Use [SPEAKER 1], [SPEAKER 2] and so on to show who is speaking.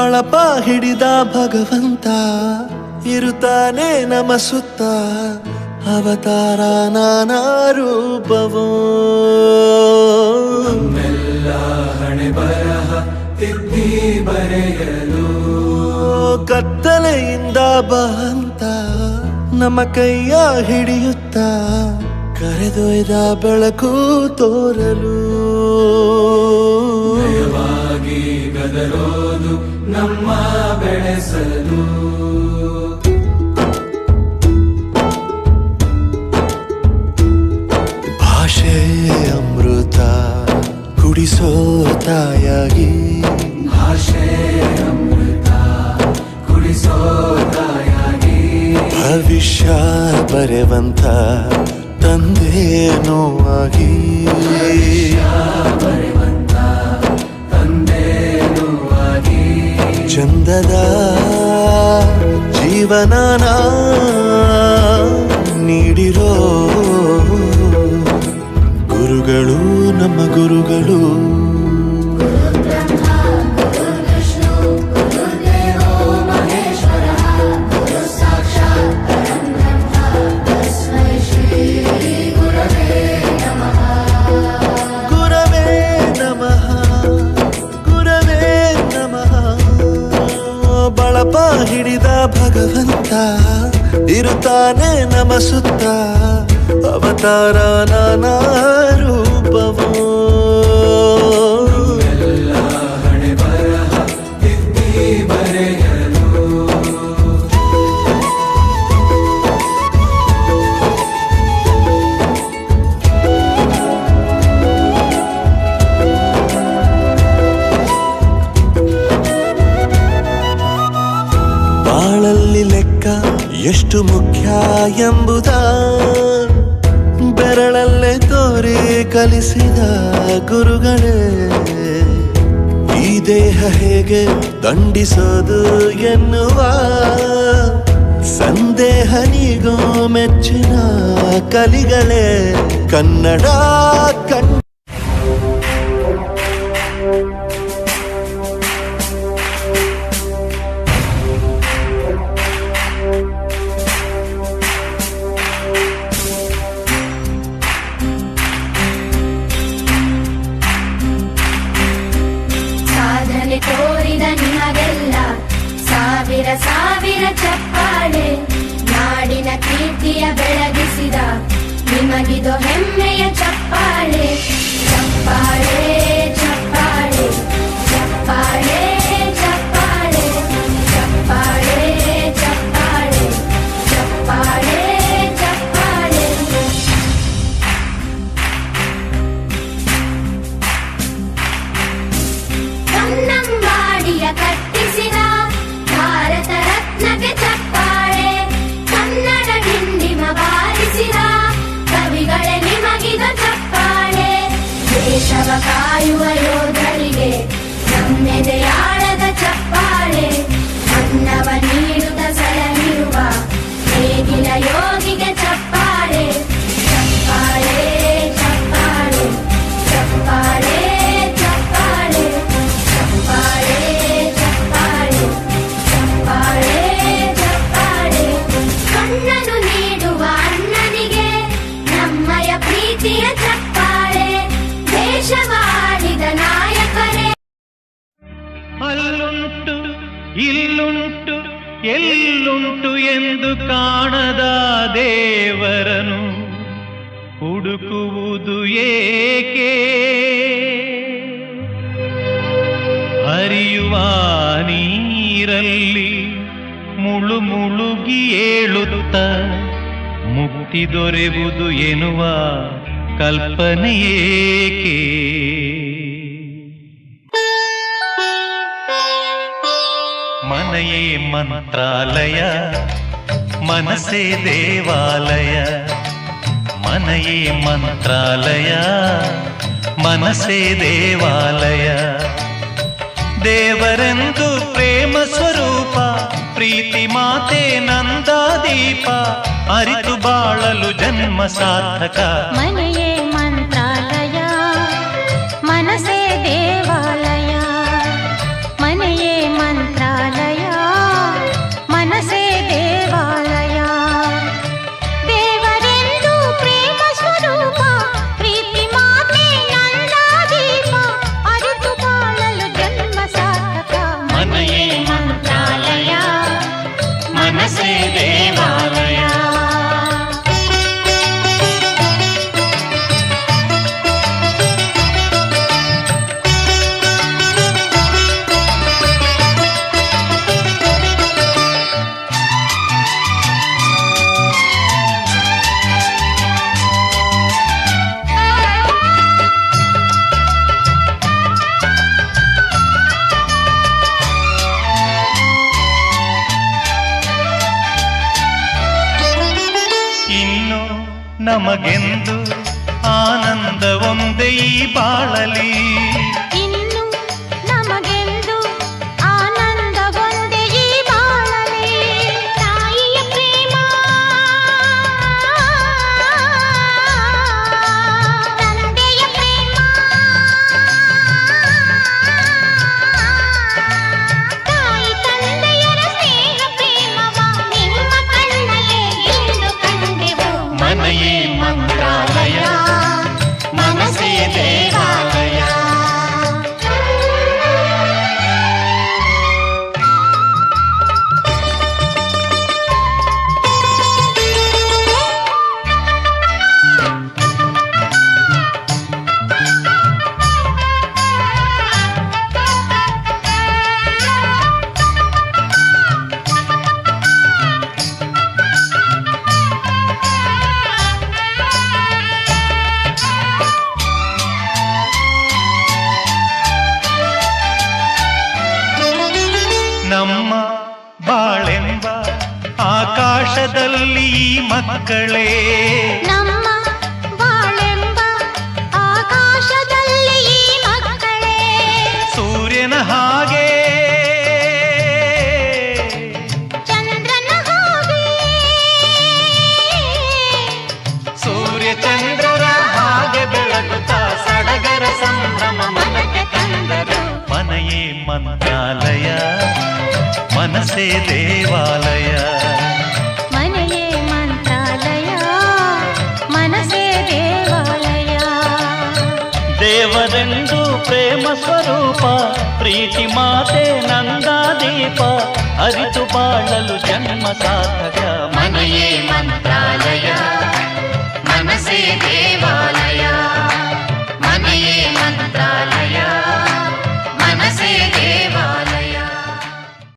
[SPEAKER 1] ಬಳಪ ಹಿಡಿದ ಭಗವಂತ ಇರುತ್ತಾನೆ ನಮ ಸುತ್ತ ಅವತಾರ ನಾನಾ ರೂಪವೋ
[SPEAKER 2] ನಮ್ಮೆಲ್ಲ ಹಣೆ ಬರಹ ತಿದ್ದಿ ಬರೆಯಲು
[SPEAKER 1] ಕತ್ತಲೆಯಿಂದ ಬಹಂತ ನಮ್ಮ ಕೈಯ ಹಿಡಿಯುತ್ತ ಕರೆದೊಯ್ದ ಬೆಳಕು ತೋರಲು
[SPEAKER 2] ನಯವಾಗಿ ಗದರೋದು ನಮ್ಮ ಬೆಳೆಸಲು
[SPEAKER 1] ಭಾಷೆ ಅಮೃತ ಕುಡಿಸೋ ತಾಯಾಗಿ
[SPEAKER 2] ಭಾಷೆ ಅಮೃತ ಕುಡಿಸೋ ತಾಯಾಗಿ
[SPEAKER 1] ಭವಿಷ್ಯ ಬರೆವಂತ ತಂದೇನೋ ಆಗಿ
[SPEAKER 2] ಬರೆವಂತ ತಂದೇನೂ ಆಗಿ
[SPEAKER 1] ಚಂದದ ಜೀವನನ ನೀಡಿರೋ ಗುರುಗಳು ನಮ್ಮ ಗುರುಗಳು ಬಳಪ ಹಿಡಿದ ಭಗವಂತ ಇರುತ್ತಾನೆ ನಮ ಸುತ್ತ ಅವತಾರ ನಾನಾ ರೂಪವೋ
[SPEAKER 2] ಎಲ್ಲ ಹಣೆ ಬರಹ ತಿದ್ದಿ ಬರೆಯಲು
[SPEAKER 1] ಬಾಳಲ್ಲಿ ಲೆಕ್ಕ ಎಷ್ಟು ಮುಖ್ಯ ಎಂಬುದ ಬೆರಳಲ್ಲೇ ತೋರಿ ಕಲಿಸಿದ ಗುರುಗಳೇ ಈ ದೇಹ ಹೇಗೆ ದಂಡಿಸೋದು ಎನ್ನುವ ಸಂದೇಹ ನೀಗೋ ಮೆಚ್ಚಿನ ಕಲಿಗಳೇ ಕನ್ನಡ
[SPEAKER 3] ತೋರಿದ ನಿಮಗೆಲ್ಲ ಸಾವಿರ ಸಾವಿರ ಚಪ್ಪಾಳೆ ನಾಡಿನ ಕೀರ್ತಿಯ ಬೆಳಗಿಸಿದ ನಿಮಗಿದು ಹೆಮ್ಮೆಯ ಚಪ್ಪಾಳೆ ಚಪ್ಪಾಳೆ ಚಪ್ಪಾಳೆ ಚಪ್ಪಾಳೆ ಚಪ್ಪಾಳೆ ಚಪ್ಪಾಳೆ ಚಪ್ಪಾಳೆ ಚಪ್ಪಾಳೆ ಚಪ್ಪಾಳೆ ಕನ್ನಂಬಾಡಿಯ ಕಟ್ಟಿಸಿದ ಭಾರತ ರತ್ನಕ್ಕೆ ಚಪ್ಪಾಳೆ ಕನ್ನಡ ಡಿಂಡಿಮ ಬಾರಿಸಿದ ಕವಿಗಳೇ ನಿಮಗಿದ ಚಪ್ಪಾಳೆ ದೇಶವ ಕಾಯುವ ಯೋಧರಿಗೆ ನಮ್ಮೆದೆಯಾಳದ ಚಪ್ಪಾಳೆ ಅನ್ನವ ನೀಡುತ್ತ ಸಲಹಿರುವ ನೇಗಿಲ ಯೋಗಿಗೆ ಚಪ್ಪಾಳೆ ಚಪ್ಪಾಳೆ ಚಪ್ಪಾಳೆ ಚಪ್ಪಾಳೆ ಚಪ್ಪಾಳೆ ಚಪ್ಪಾಳೆ ಚಪ್ಪಾಳೆ ಚಪ್ಪಾಳೆ ಚಪ್ಪಾಳೆ ಕಣ್ಣನು ನೀಡುವ ಅಣ್ಣನಿಗೆ ನಮ್ಮಯ ಪ್ರೀತಿಯ ಚಪ್ಪಾಳೆ ದೇಶವಾಡಿದ ನಾಯಕರೇ
[SPEAKER 4] ಅಲ್ಲುಂಟು ಇಲ್ಲುಂಟು ಎಲ್ಲುಂಟು ಎಂದು ಕಾಣದ ದೇವರನು ಹುಡುಕುವುದು ಏಕೆ ಹರಿಯುವ ನೀರಲ್ಲಿ ಮುಳುಗಿ ಏಳುತ್ತ ಮುಕ್ತಿ ದೊರೆಯುವುದು ಎನ್ನುವ ಕಲ್ಪನೆಯೇಕೆ ಮನೆಯೇ ಮಂತ್ರಾಲಯ ಮನಸೇ ದೇವಾಲಯ ಮನೆಯೇ ಮಂತ್ರಾಲಯ ಮನಸೇ ದೇವಾಲಯ ದೇವರೆಂದು ಪ್ರೇಮ ಸ್ವರೂಪ ಪ್ರೀತಿ ಮಾತೆ ನಂದಾದೀಪ ಅರಿತು ಬಾಳಲು ಜನ್ಮ ಸಾರ್ಥಕ
[SPEAKER 5] ಮನೆಯೇ ಮಂತ್ರಾಲಯ ಮನಸೇ ದೇವಾಲಯ ಮನೆಯೇ ಮಂತ್ರ ಮಂತ್ರಾಲಯ ಮನಸೇ ದೇವಾಲಯ.
[SPEAKER 4] ಇನ್ನು ನಮಗೆಂದು ಆನಂದ ಒಂದೇ ಈ ಬಾಳಲಿ.
[SPEAKER 5] ಇನ್ನು ನಮಗೆಂದು ಆನಂದ ಒಂದೇ ಈ ಬಾಳಲಿ. ತಾಯಿಯ ಪ್ರೇಮ ತಂದೆಯ ಪ್ರೇಮ ತಾಯಿ ತಂದೆಯರ ಸ್ನೇಹ ಪ್ರೇಮವ ನಿಮ್ಮ ಕಣ್ಣಲ್ಲೇ ಇಂದು ಕಂಡೆವು.
[SPEAKER 4] ಮನೆಯೇ ಮಂತ್ರಾಲಯ ಮನಸೇ ದೇವಾಲಯ. ನಮ್ಮ ಬಾಳೆಂಬ ಆಕಾಶದಲ್ಲಿ ಈ ಮಕ್ಕಳೇ.
[SPEAKER 5] ನಮ್ಮ ಬಾಳೆಂಬ ಆಕಾಶದಲ್ಲಿ ಈ ಮಕ್ಕಳೇ.
[SPEAKER 4] ಸೂರ್ಯನ ಹಾಗೆ
[SPEAKER 5] ಚಂದ್ರನ ಹಾಗೆ
[SPEAKER 4] ಸೂರ್ಯ ಚಂದ್ರರ ಹಾಗೆ ಬೆಳಗುತ್ತಾ ಸಡಗರ ಸಂಭ್ರಮ ಮನಕ್ಕೆ ತಂದರು. ಮನೆಯೇ ಮಂತ್ರಾಲಯ ಮನಸೇ ದೇವಾಲಯ.
[SPEAKER 5] ಮನೆಯೇ ಮಂತ್ರಾಲಯ ಮನಸೇ ದೇವಾಲಯ.
[SPEAKER 4] ದೇವರೆಂದು ಪ್ರೇಮ ಸ್ವರೂಪ ಪ್ರೀತಿ ಮಾತೆ ನಂದಾದೀಪ ಅರಿತು ಬಾಳಲು ಜನ್ಮ ಸಾರ್ಥಕ